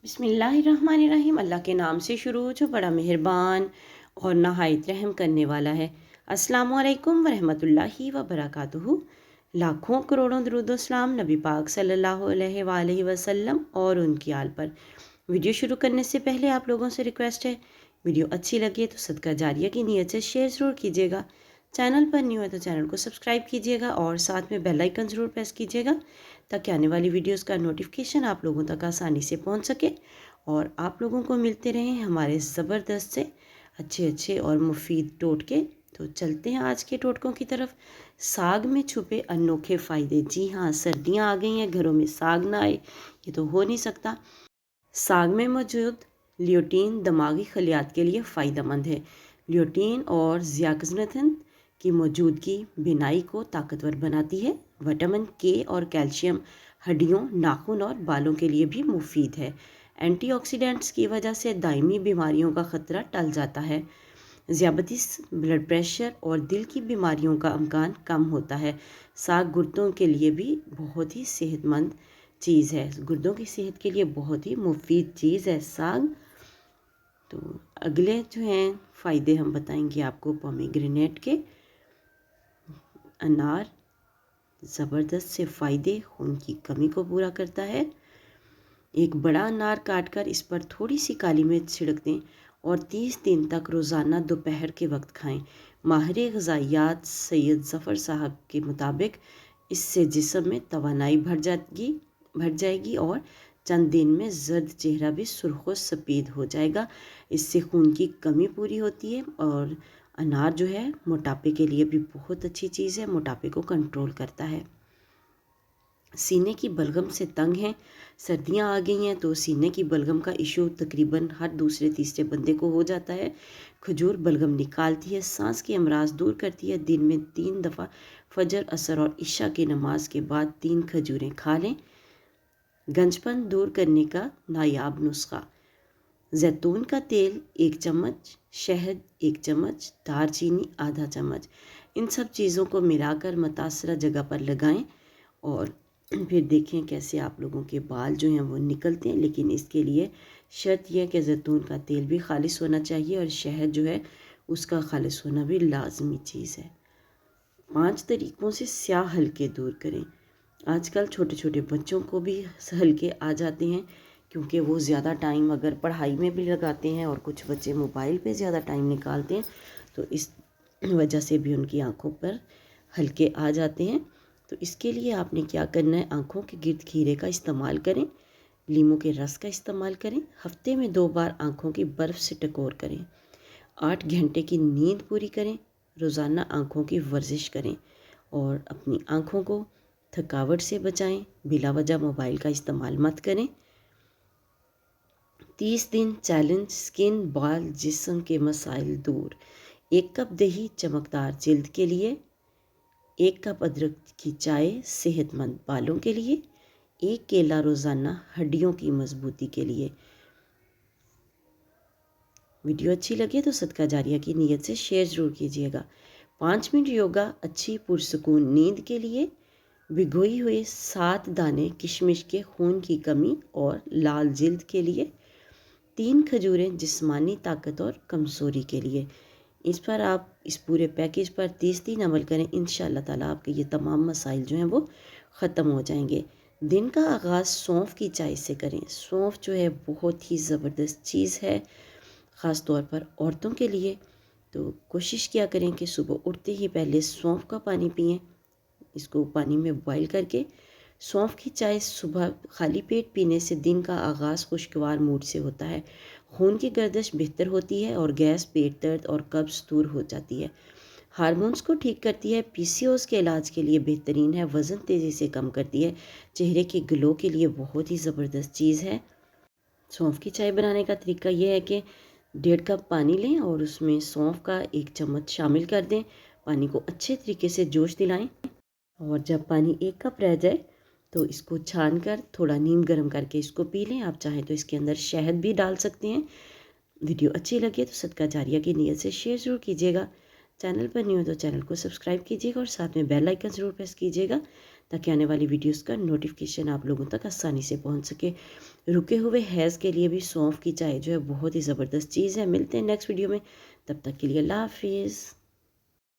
बिस्मिल्लाहिर्रहमानिर्रहीम। अल्लाह के नाम से शुरू जो बड़ा मेहरबान और नहायत रहम करने वाला है। अस्सलामुअलैकुम वरहमतुल्लाहि वबरकातुहू। लाखों करोड़ों दरूद सलाम नबी पाक सल्लल्लाहु अलैहि वसल्लम और उनकी आल पर। वीडियो शुरू करने से पहले आप लोगों से रिक्वेस्ट है, वीडियो अच्छी लगी तो सदका जारिया की नीयत से शेयर ज़रूर कीजिएगा। चैनल पर न्यू है तो चैनल को सब्सक्राइब कीजिएगा और साथ में बेल आइकन ज़रूर प्रेस कीजिएगा ताकि आने वाली वीडियोस का नोटिफिकेशन आप लोगों तक आसानी से पहुंच सके और आप लोगों को मिलते रहें हमारे ज़बरदस्त से अच्छे अच्छे और मुफीद टोटके। तो चलते हैं आज के टोटकों की तरफ। साग में छुपे अनोखे फ़ायदे। जी हाँ, सर्दियाँ आ गई हैं, घरों में साग ना आए ये तो हो नहीं सकता। साग में मौजूद ल्यूटीन दिमागी खलियात के लिए फ़ायदेमंद है। ल्यूटीन और ज़ियाक्सान्थिन की मौजूदगी बिनाई को ताकतवर बनाती है। विटामिन के और कैल्शियम हड्डियों, नाखून और बालों के लिए भी मुफीद है। एंटीऑक्सीडेंट्स की वजह से दायमी बीमारियों का ख़तरा टल जाता है। ज़ियाबतीस, ब्लड प्रेशर और दिल की बीमारियों का अमकान कम होता है। साग गुर्दों के लिए भी बहुत ही सेहतमंद चीज़ है, गुर्दों की सेहत के लिए बहुत ही मुफीद चीज़ है साग। तो अगले जो हैं फ़ायदे हम बताएंगे आपको पोमीग्रेनेट के। अनार ज़बरदस्त से फ़ायदे, खून की कमी को पूरा करता है। एक बड़ा अनार काटकर इस पर थोड़ी सी काली मिर्च छिड़क दें और 30 दिन तक रोज़ाना दोपहर के वक्त खाएं। माहिर ग़िज़ाइयात सैयद ज़फ़र साहब के मुताबिक इससे जिस्म में तवानाई भर जाएगी और चंद दिन में जर्द चेहरा भी सुर्ख व सफ़ेद हो जाएगा। इससे खून की कमी पूरी होती है और अनार जो है मोटापे के लिए भी बहुत अच्छी चीज़ है, मोटापे को कंट्रोल करता है। सीने की बलगम से तंग हैं, सर्दियां आ गई हैं तो सीने की बलगम का इशू तकरीबन हर दूसरे तीसरे बंदे को हो जाता है। खजूर बलगम निकालती है, सांस के अमराज दूर करती है। दिन में 3 दफ़ा फजर, असर और इशा की नमाज के बाद 3 खजूरें खा लें। गंजपन दूर करने का नायाब नुस्खा। जैतून का तेल 1 चम्मच, शहद 1 चम्मच, दालचीनी आधा चम्मच, इन सब चीज़ों को मिलाकर मुतासरा जगह पर लगाएं और फिर देखें कैसे आप लोगों के बाल जो हैं वो निकलते हैं। लेकिन इसके लिए शर्त यह है कि जैतून का तेल भी खालिस होना चाहिए और शहद जो है उसका खालिस होना भी लाजमी चीज़ है। 5 तरीक़ों से स्याह हल्के दूर करें। आजकल छोटे छोटे बच्चों को भी हल्के आ जाते हैं क्योंकि वो ज़्यादा टाइम अगर पढ़ाई में भी लगाते हैं और कुछ बच्चे मोबाइल पे ज़्यादा टाइम निकालते हैं तो इस वजह से भी उनकी आँखों पर हल्के आ जाते हैं। तो इसके लिए आपने क्या करना है, आँखों के गिर्द खीरे का इस्तेमाल करें, लीमू के रस का इस्तेमाल करें। हफ्ते में 2 बार आँखों की बर्फ़ से टकोर करें। 8 घंटे की नींद पूरी करें। रोज़ाना आँखों की वर्जिश करें और अपनी आँखों को थकावट से बचाएं। बिला वजह मोबाइल का इस्तेमाल मत करें। 30 दिन चैलेंज, स्किन, बाल, जिस्म के मसाइल दूर। 1 कप दही चमकदार जिल्द के लिए, 1 कप अदरक की चाय सेहतमंद बालों के लिए, 1 केला रोज़ाना हड्डियों की मजबूती के लिए। वीडियो अच्छी लगे तो सदका जारिया की नीयत से शेयर ज़रूर कीजिएगा। 5 मिनट योगा अच्छी पुरसकून नींद के लिए। भिगोई हुए 7 दाने किशमिश के खून की कमी और लाल जिल्द के लिए। 3 खजूरें जिस्मानी ताकत और कमज़ोरी के लिए। इस पर आप इस पूरे पैकेज पर 30 दिन अमल करें, इंशाअल्लाह ताला आपके ये तमाम मसाइल जो हैं वो ख़त्म हो जाएंगे। दिन का आगाज़ सौंफ की चाय से करें। सौंफ जो है बहुत ही ज़बरदस्त चीज़ है, ख़ास तौर पर औरतों के लिए। तो कोशिश किया करें कि सुबह उठते ही पहले सौंफ का पानी पिएं। इसको पानी में बॉईल करके सौंफ की चाय सुबह खाली पेट पीने से दिन का आगाज़ खुशगवार मूड से होता है। खून की गर्दिश बेहतर होती है और गैस, पेट दर्द और कब्ज़ दूर हो जाती है। हार्मोन्स को ठीक करती है। पीसीओएस के इलाज के लिए बेहतरीन है। वज़न तेज़ी से कम करती है। चेहरे के ग्लो के लिए बहुत ही ज़बरदस्त चीज़ है। सौंफ की चाय बनाने का तरीका यह है कि 1.5 कप पानी लें और उसमें सौंफ का 1 चम्मच शामिल कर दें। पानी को अच्छे तरीके से जोश दिलाएं और जब पानी 1 कप रह जाए तो इसको छान कर थोड़ा नीम गर्म करके इसको पी लें। आप चाहें तो इसके अंदर शहद भी डाल सकते हैं। वीडियो अच्छी लगे तो सदका जारिया की नीयत से शेयर ज़रूर कीजिएगा। चैनल पर न्यू हो तो चैनल को सब्सक्राइब कीजिएगा और साथ में बेल आइकन ज़रूर प्रेस कीजिएगा تاکہ آنے والی ویڈیوز کا نوٹیفیکیشن آپ لوگوں تک آسانی سے پہنچ سکے۔ رکے ہوئے ہیئرز کے لیے بھی سونف کی چائے جو ہے بہت ہی زبردست چیز ہے۔ ملتے ہیں نیکسٹ ویڈیو میں، تب تک کے لیے اللہ حافظ۔